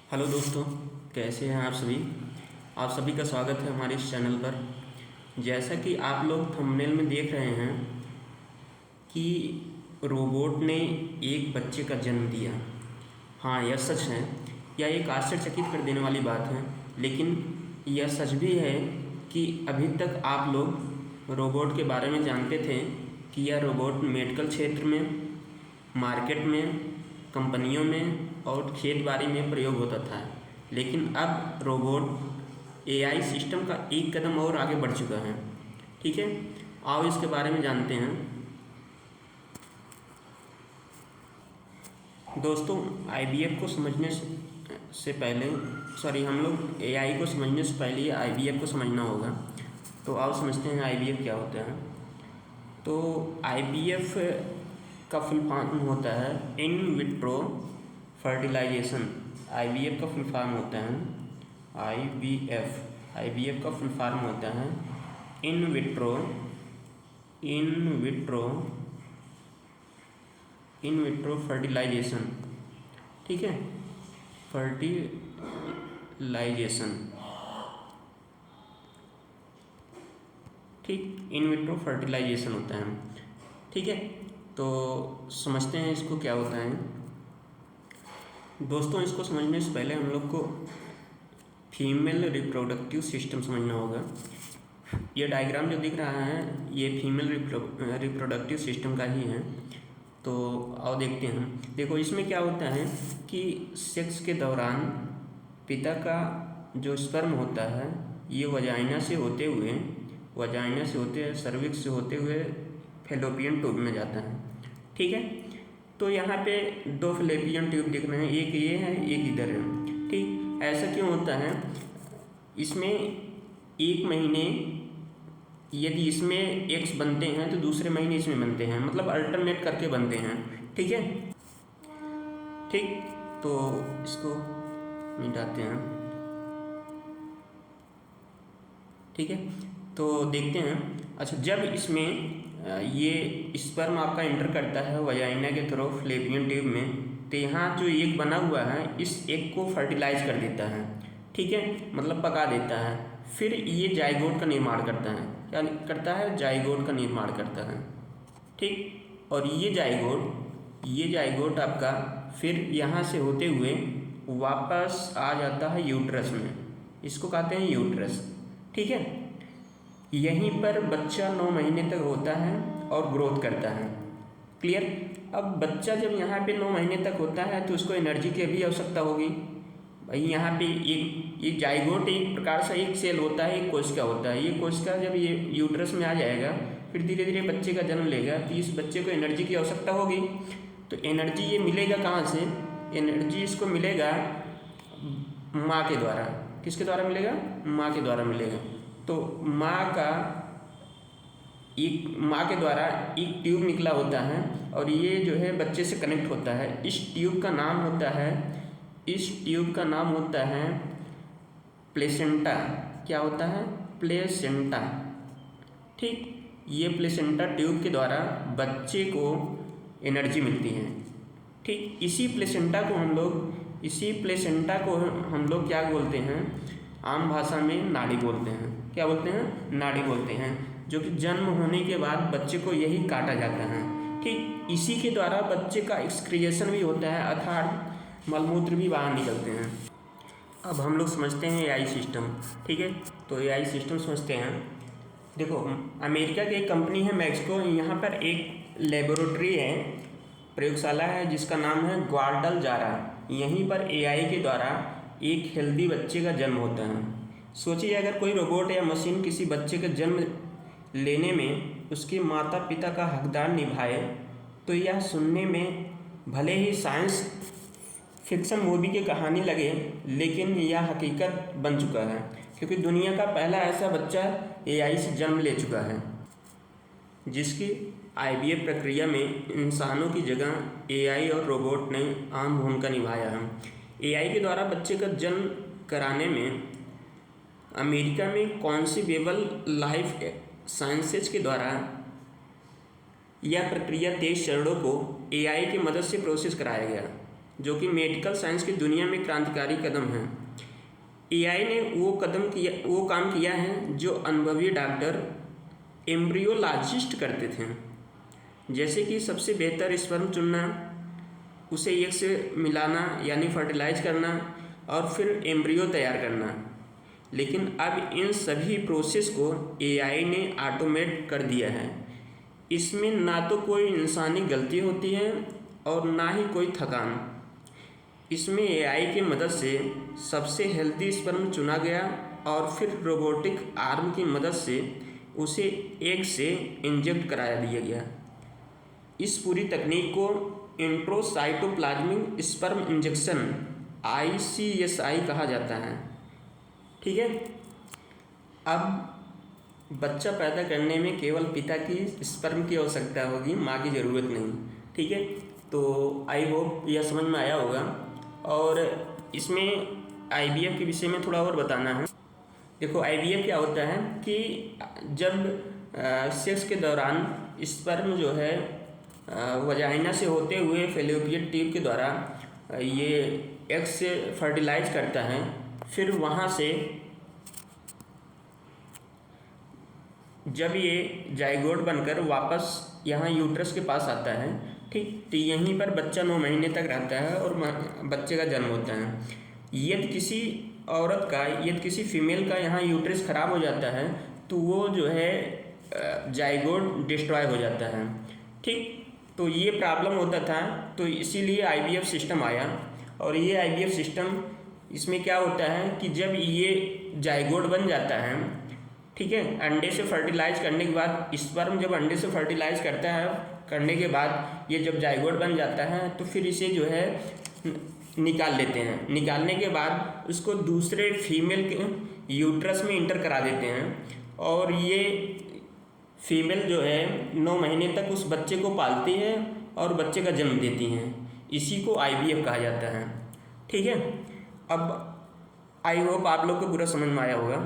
Hello दोस्तों, कैसे हैं आप सभी। आप सभी का स्वागत है हमारे इस चैनल पर। जैसा कि आप लोग थंबनेल में देख रहे हैं कि रोबोट ने एक बच्चे का जन्म दिया। हाँ, यह सच है। यह एक आश्चर्यचकित कर देने वाली बात है, लेकिन यह सच भी है कि अभी तक आप लोग रोबोट के बारे में जानते थे कि यह रोबोट मेडिकल क्षेत्र में, मार्केट में, कंपनियों में और खेत बाड़ी में प्रयोग होता था। लेकिन अब रोबोट एआई सिस्टम का एक कदम और आगे बढ़ चुका है। ठीक है, आओ इसके बारे में जानते हैं। दोस्तों, आईवीएफ को समझने से पहले हम लोग एआई को समझने से पहले आईवीएफ को समझना होगा। तो आओ समझते हैं आईवीएफ क्या होता है। तो आईवीएफ का फुल फॉर्म होता है इन विट्रो फर्टिलाइजेशन। आईवीएफ का फुल फॉर्म होता है आईवीएफ का फुल फॉर्म होता है इन विट्रो फर्टिलाइजेशन। ठीक है, फर्टिलाइजेशन। ठीक, इन विट्रो फर्टिलाइजेशन होता है। ठीक है, तो समझते हैं इसको क्या होता है। दोस्तों, इसको समझने से पहले हम लोग को फीमेल रिप्रोडक्टिव सिस्टम समझना होगा। ये डायग्राम जो दिख रहा है ये फीमेल रिप्रोडक्टिव सिस्टम का ही है। तो आओ देखते हैं। देखो, इसमें क्या होता है कि सेक्स के दौरान पिता का जो स्पर्म होता है ये वजाइना से होते हुए सर्विक्स से होते हुए फैलोपियन ट्यूब में जाता है। ठीक है, तो यहाँ पे दो फैलोपियन ट्यूब दिख रहे हैं, एक ये है एक इधर है। ठीक, ऐसा क्यों होता है? इसमें एक महीने यदि इसमें एक्स बनते हैं तो दूसरे महीने इसमें बनते हैं, मतलब अल्टरनेट करके बनते हैं। ठीक है, ठीक, तो इसको मिटाते हैं। ठीक है, तो देखते हैं। अच्छा, जब इसमें ये स्पर्म आपका एंटर करता है वजाइना के थ्रू फैलोपियन ट्यूब में, तो यहाँ जो एग बना हुआ है इस एग को फर्टिलाइज कर देता है। ठीक है, मतलब पका देता है। फिर ये जाइगोट का निर्माण करता है। क्या करता है? जाइगोट का निर्माण करता है। ठीक, और ये जाइगोट आपका फिर यहाँ से होते हुए वापस आ जाता है यूट्रस में। इसको कहते हैं यूट्रस। ठीक है, यहीं पर बच्चा 9 महीने तक होता है और ग्रोथ करता है। क्लियर? अब बच्चा जब यहाँ पे 9 महीने तक होता है तो उसको एनर्जी की भी आवश्यकता होगी। भाई यहाँ पे एक जाइगोट एक प्रकार से एक सेल होता है, एक कोशिका होता है। ये कोशिका जब ये यूट्रस में आ जाएगा फिर धीरे धीरे बच्चे का जन्म लेगा, तो इस बच्चे को एनर्जी की आवश्यकता होगी। तो एनर्जी ये मिलेगा कहाँ से? एनर्जी इसको मिलेगा माँ के द्वारा। किसके द्वारा मिलेगा? माँ के द्वारा मिलेगा। तो माँ के द्वारा एक ट्यूब निकला होता है और ये जो है बच्चे से कनेक्ट होता है। इस ट्यूब का नाम होता है प्लेसेंटा। क्या होता है? प्लेसेंटा। ठीक, ये प्लेसेंटा ट्यूब के द्वारा बच्चे को एनर्जी मिलती है। ठीक, इसी प्लेसेंटा को हम लोग क्या बोलते हैं? आम भाषा में नाड़ी बोलते हैं। क्या बोलते हैं? नाड़ी बोलते हैं। जो कि जन्म होने के बाद बच्चे को यही काटा जाता है। ठीक, इसी के द्वारा बच्चे का एक्सक्रिएशन भी होता है, अर्थात मलमूत्र भी बाहर निकलते हैं। अब हम लोग समझते हैं एआई सिस्टम। ठीक है, तो एआई सिस्टम समझते हैं। देखो, अमेरिका की एक कंपनी है मैक्सिको, यहाँ पर एक लेबोरेटरी है, प्रयोगशाला है जिसका नाम है ग्वाडलजारा। यहीं पर एआई के द्वारा एक हेल्दी बच्चे का जन्म होता है। सोचिए, अगर कोई रोबोट या मशीन किसी बच्चे का जन्म लेने में उसके माता पिता का हकदार निभाए तो यह सुनने में भले ही साइंस फिक्शन मूवी की कहानी लगे, लेकिन यह हकीकत बन चुका है, क्योंकि दुनिया का पहला ऐसा बच्चा एआई से जन्म ले चुका है जिसकी आईवीएफ प्रक्रिया में इंसानों की जगह एआई और रोबोट ने अहम भूमिका निभाया है। एआई के द्वारा बच्चे का जन्म कराने में अमेरिका में कॉन्सीवेबल लाइफ साइंसेज के द्वारा यह प्रक्रिया 23 चरणों को एआई की मदद से प्रोसेस कराया गया। जो कि मेडिकल साइंस की दुनिया में क्रांतिकारी कदम है। एआई ने वो काम किया है जो अनुभवी डॉक्टर एम्ब्रियोलॉजिस्ट करते थे, जैसे कि सबसे बेहतर स्पर्म चुनना, उसे एक से मिलाना यानी फर्टिलाइज करना और फिर एम्ब्रियो तैयार करना। लेकिन अब इन सभी प्रोसेस को एआई ने ऑटोमेट कर दिया है। इसमें ना तो कोई इंसानी गलती होती है और ना ही कोई थकान। इसमें एआई की मदद से सबसे हेल्दी स्पर्म चुना गया और फिर रोबोटिक आर्म की मदद से उसे एग से इंजेक्ट कराया दिया गया। इस पूरी तकनीक को इंट्रोसाइटोप्लाज्मिक स्पर्म इंजेक्शन ICSI कहा जाता है। ठीक है। अब बच्चा पैदा करने में केवल पिता की स्पर्म की आवश्यकता होगी, माँ की ज़रूरत नहीं। ठीक है, तो आई होप यह समझ में आया होगा। और इसमें IVF के विषय में थोड़ा और बताना है। देखो IVF क्या होता है कि जब सेक्स के दौरान स्पर्म जो है वजाइना से होते हुए फेलोपियन ट्यूब के द्वारा ये एग से फर्टिलाइज करता है, फिर वहाँ से जब ये जाइगोट बनकर वापस यहाँ यूट्रस के पास आता है, ठीक, तो यहीं पर बच्चा 9 महीने तक रहता है और बच्चे का जन्म होता है। यदि किसी औरत का, यदि किसी फीमेल का यहाँ यूट्रस ख़राब हो जाता है तो वो जो है जाइगोट डिस्ट्रॉय हो जाता है। ठीक, तो ये प्रॉब्लम होता था, तो इसीलिए IVF सिस्टम आया। और ये IVF सिस्टम, इसमें क्या होता है कि जब ये जाइगोट बन जाता है, ठीक है, अंडे से फर्टिलाइज करने के बाद स्पर्म जब अंडे से फर्टिलाइज करता है, करने के बाद ये जब जाइगोट बन जाता है तो फिर इसे जो है निकाल लेते हैं। निकालने के बाद उसको दूसरे फीमेल के यूट्रस में इंटर करा देते हैं और ये फीमेल जो है 9 महीने तक उस बच्चे को पालती है और बच्चे का जन्म देती हैं। इसी को IVF कहा जाता है। ठीक है, अब आई होप आप लोग को पूरा समझ में आया होगा।